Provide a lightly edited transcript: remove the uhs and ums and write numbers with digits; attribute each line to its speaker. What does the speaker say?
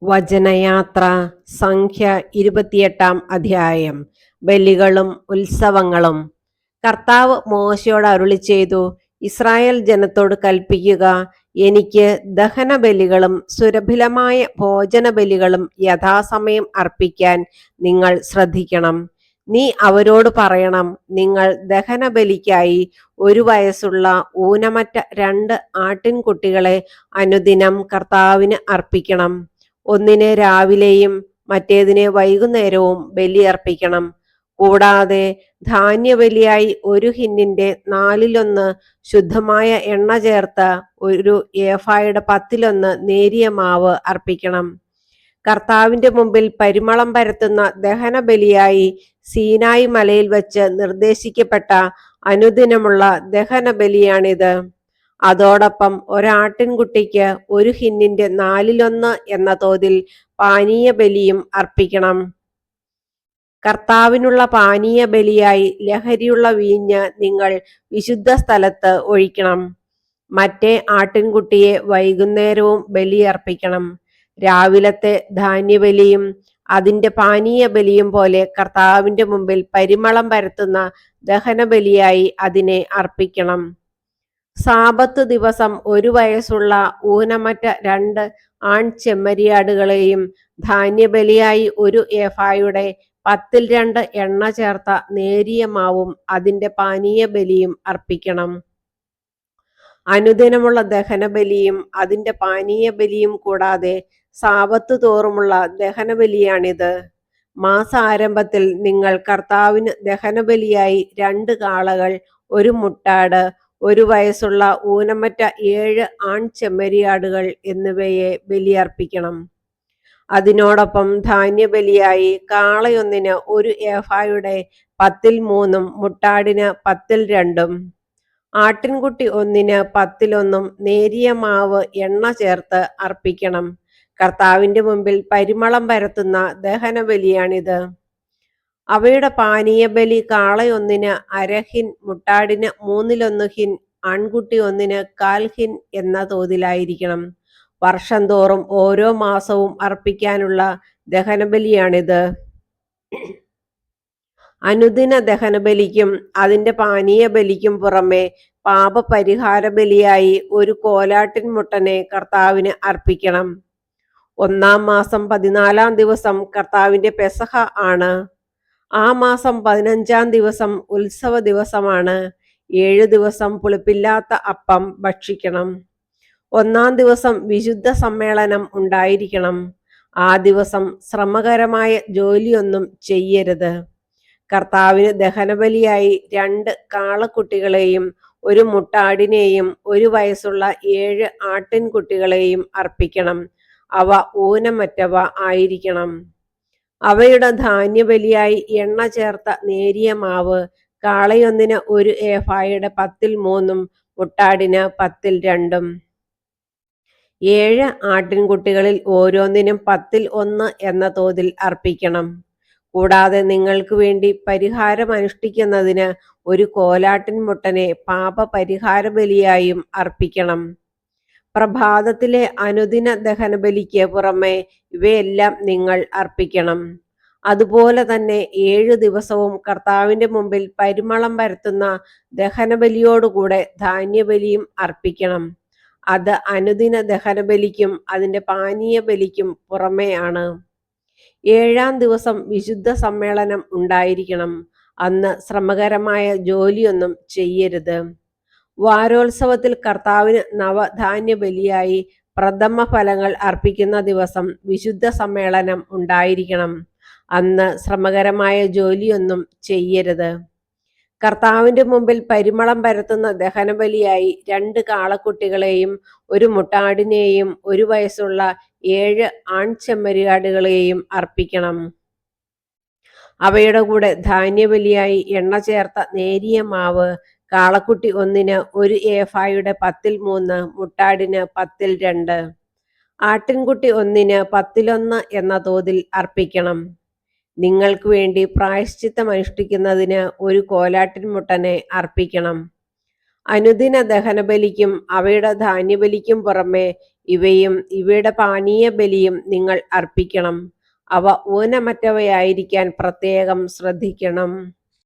Speaker 1: വചനയാത്ര സംഖ്യ 28 ബലികളും ഉത്സവങ്ങളും. കർത്താവ് മോശയോട് അരുളിച്ചെയ്തു, ഇസ്രായേൽ ജനത്തോട് കൽപ്പിക്കുക, എനിക്ക് ദഹനബലികളും സുരഭിലമായ ഭോജനബലികളും യഥാസമയം അർപ്പിക്കാൻ നിങ്ങൾ ശ്രദ്ധിക്കണം. നീ അവരോട് പറയണം, നിങ്ങൾ ദഹനബലിക്കായി 1 വയസ്സുള്ള ഊനമറ്റ 2 ആട്ടിൻകുട്ടികളെ അനുദിനം കർത്താവിന് അർപ്പിക്കണം. ഒന്നിനെ രാവിലെയും മറ്റേതിനെ വൈകുന്നേരവും ബലിയർപ്പിക്കണം. കൂടാതെ ധാന്യബലിയായി 1 ഹിന്നിന്റെ 4-1 ശുദ്ധമായ എണ്ണ ചേർത്ത 1 ഏഫായുടെ 10-1 നേരിയ മാവ് അർപ്പിക്കണം. കർത്താവിന്റെ മുമ്പിൽ പരിമളം പരത്തുന്ന ദഹനബലിയായി സീനായി മലയിൽ വച്ച് നിർദ്ദേശിക്കപ്പെട്ട അനുദിനമുള്ള ദഹനബലിയാണിത്. അതോടൊപ്പം ഒരാട്ടിൻകുട്ടിക്ക് 1 ഹിന്നിന്റെ 4-1 എന്ന തോതിൽ പാനീയ ബലിയും അർപ്പിക്കണം. കർത്താവിനുള്ള പാനീയ ബലിയായി ലഹരിയുള്ള വീഞ്ഞ് നിങ്ങൾ വിശുദ്ധ സ്ഥലത്ത് ഒഴിക്കണം. മറ്റേ ആട്ടിൻകുട്ടിയെ വൈകുന്നേരവും ബലിയർപ്പിക്കണം. രാവിലത്തെ ധാന്യബലിയും അതിന്റെ പാനീയ ബലിയും പോലെ കർത്താവിന്റെ മുമ്പിൽ പരിമളം പരത്തുന്ന ദഹനബലിയായി അതിനെ അർപ്പിക്കണം. സാബത്ത് ദിവസം 1 വയസ്സുള്ള ഊനമറ്റ 2 ആൺചെമ്മരിയാടുകളെയും ധാന്യബലിയായി 1 ഏഫായുടെ 10-2 എണ്ണ ചേർത്ത നേരിയ മാവും അതിന്റെ പാനീയ ബലിയും അർപ്പിക്കണം. അനുദിനമുള്ള ദഹനബലിയും അതിന്റെ പാനീയ ബലിയും കൂടാതെ സാബത്ത് തോറുമുള്ള ദഹനബലിയാണിത്. മാസാരംഭത്തിൽ നിങ്ങൾ കർത്താവിന് ദഹനബലിയായി 2 കാളകൾ, 1 മുട്ടാട്, 1 വയസ്സുള്ള ഊനമറ്റ 7 ആൺചെമ്മരിയാടുകൾ എന്നിവയെ ബലിയർപ്പിക്കണം. അതിനോടൊപ്പം ധാന്യബലിയായി കാളയൊന്നിന് 1 ഏഫായുടെ 10-3 മുട്ടാടിന് 10-2 ആട്ടിൻകുട്ടി ഒന്നിന് 10-1 നേരിയ മാവ് എണ്ണ ചേർത്ത് അർപ്പിക്കണം. കർത്താവിന്റെ മുമ്പിൽ പരിമളം പരത്തുന്ന ദഹനബലിയാണിത്. അവയുടെ പാനീയ ബലി കാളയൊന്നിന് 1/2 ഹിൻ, മുട്ടാടിന് 1/3 ഹിൻ, ആൺകുട്ടി ഒന്നിന് 1/4 ഹിൻ എന്ന തോതിലായിരിക്കണം. വർഷം തോറും ഓരോ മാസവും അർപ്പിക്കാനുള്ള ദഹനബലിയാണിത്. അനുദിന ദഹനബലിക്കും അതിന്റെ പാനീയ ബലിക്കും പുറമെ പാപപരിഹാര ബലിയായി 1 കോലാട്ടിൻമുട്ടനെ കർത്താവിന് അർപ്പിക്കണം. 1-ാം മാസം 14-ാം ദിവസം കർത്താവിന്റെ പെസഹ ആണ്. ആ മാസം 15-ാം ദിവസം ഉത്സവ ദിവസമാണ്. 7 ദിവസം പുളിപ്പില്ലാത്ത അപ്പം ഭക്ഷിക്കണം. 1-ാം ദിവസം വിശുദ്ധ സമ്മേളനം ഉണ്ടായിരിക്കണം. ആ ദിവസം ശ്രമകരമായ ജോലിയൊന്നും ചെയ്യരുത്. കർത്താവിന് ദഹനബലിയായി 2 കാളക്കുട്ടികളെയും 1 മുട്ടാടിനെയും 1 വയസ്സുള്ള 7 ആട്ടിൻകുട്ടികളെയും അർപ്പിക്കണം. അവ ഊനമറ്റവ ആയിരിക്കണം. അവയുടെ ധാന്യബലിയായി എണ്ണ ചേർത്ത നേരിയ മാവ് കാളയൊന്നിന് 1 ഏഫായുടെ 10-3 മുട്ടാടിന് 10-2 7 ആട്ടിൻകുട്ടികളിൽ ഓരോന്നിനും 10-1 എന്ന തോതിൽ അർപ്പിക്കണം. കൂടാതെ നിങ്ങൾക്ക് വേണ്ടി പരിഹാരം അനുഷ്ഠിക്കുന്നതിന് 1 കോലാട്ടിൻമുട്ടനെ പാപപരിഹാര ബലിയായും അർപ്പിക്കണം. പ്രഭാതത്തിലെ അനുദിന ദഹനബലിക്ക് പുറമെ ഇവയെല്ലാം നിങ്ങൾ അർപ്പിക്കണം. അതുപോലെ തന്നെ 7 ദിവസവും കർത്താവിന്റെ മുമ്പിൽ പരിമളം പരത്തുന്ന ദഹനബലിയോടുകൂടെ ധാന്യബലിയും അർപ്പിക്കണം. അത് അനുദിന ദഹനബലിക്കും അതിന്റെ പാനീയ ബലിക്കും പുറമെയാണ്. 7-ാം ദിവസം വിശുദ്ധ സമ്മേളനം ഉണ്ടായിരിക്കണം. അന്ന് ശ്രമകരമായ ജോലിയൊന്നും ചെയ്യരുത്. വാരോത്സവത്തിൽ കർത്താവിന് നവധാന്യ ബലിയായി പ്രഥമ ഫലങ്ങൾ അർപ്പിക്കുന്ന ദിവസം വിശുദ്ധ സമ്മേളനം ഉണ്ടായിരിക്കണം. അന്ന് ശ്രമകരമായ ജോലിയൊന്നും ചെയ്യരുത്. കർത്താവിന്റെ മുമ്പിൽ പരിമളം പരത്തുന്ന ദഹനബലിയായി 2 കാളക്കുട്ടികളെയും 1 മുട്ടാടിനെയും 1 വയസ്സുള്ള 7 ആൺചെമ്മരിയാടുകളെയും അർപ്പിക്കണം. അവയുടെ കൂടെ ധാന്യബലിയായി എണ്ണ ചേർത്ത നേരിയ മാവ് കാളക്കുട്ടി ഒന്നിന് 1 ഏഫായുടെ 10-3 മുട്ടാടിന് 10-2 ആട്ടിൻകുട്ടി ഒന്നിന് 10-1 എന്ന തോതിൽ അർപ്പിക്കണം. നിങ്ങൾക്ക് വേണ്ടി പ്രായശ്ചിത്തം അനുഷ്ഠിക്കുന്നതിന് 1 കോലാട്ടിൻമുട്ടനെ അർപ്പിക്കണം. അനുദിന ദഹനബലിക്കും അവയുടെ ധാന്യബലിക്കും പുറമെ ഇവയും ഇവയുടെ പാനീയ ബലിയും നിങ്ങൾ അർപ്പിക്കണം. അവ ഊനമറ്റവയായിരിക്കാൻ പ്രത്യേകം ശ്രദ്ധിക്കണം.